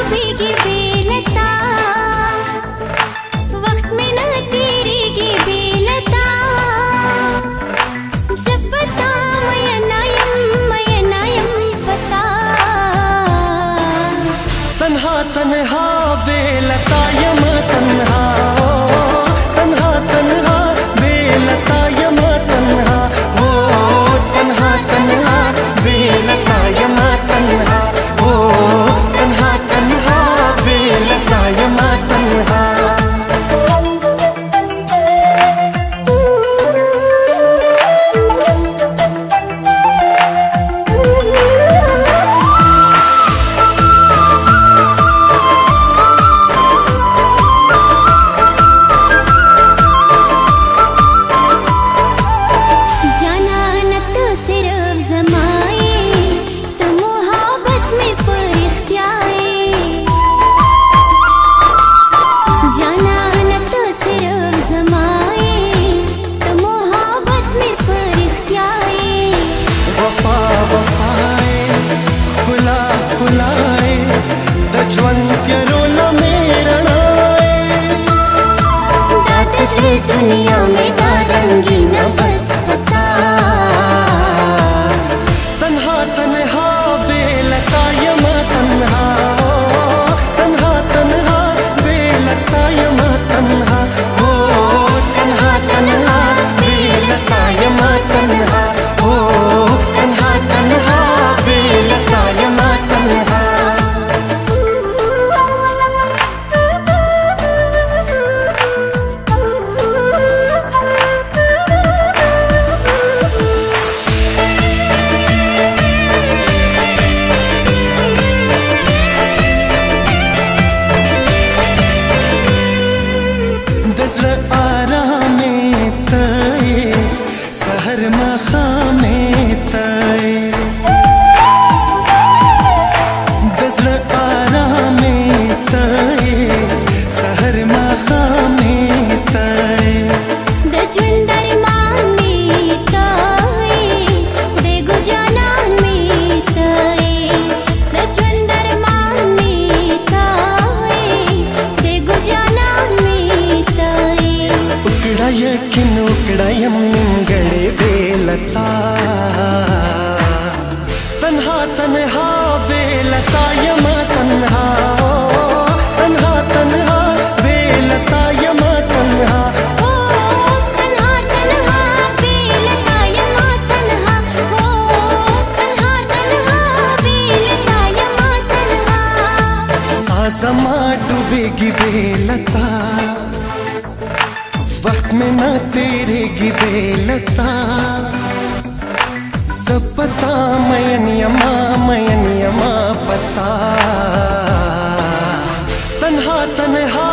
डूबेगी बेलता, वक्त में न तेरेगी बेलता। जब बता मयनायम बता। तन्हा तन्हा बेलता यम तन्हा, तन्हा तन्हा बेलता यम तन्हा, हो तन्हा तन्हा बेलता यम तन्हा, हो तन्हा तन्हा बेलता यम तन्हा। दुनिया में रंगी न बस बता। तन्हा तन्हा बेलता यम तन्हा, तन्हा तन्हा बेलता यम तन्हा, हो तन्हा तन्हा बेलता यम तन्हा, हो तन्हा तन्हा बेलता यम तन्हा। सहर मखामे तय दज़्र आरामे तय, सहर मखामे तय। दजवंदर माने तय, देगु जानान में तय। दजवंदर माने तय, देगु जानान में तय। उकड़ा यकिन उकड़ा यम निंगड़े बेलता। तन्हा तन्हा बेलता यम तन्हा, तन्हा तन्हा बेलता यम तन्हा, हो तन्हा तन्हा बेलता यम तन्हा, हो तन्हा तन्हा बेलता यम तन्हा। साज़मा डूबेगी बेलता, वक्त में न तेरेगी बेलता। सब पता मयन यमा पता। तन्हा तन्हा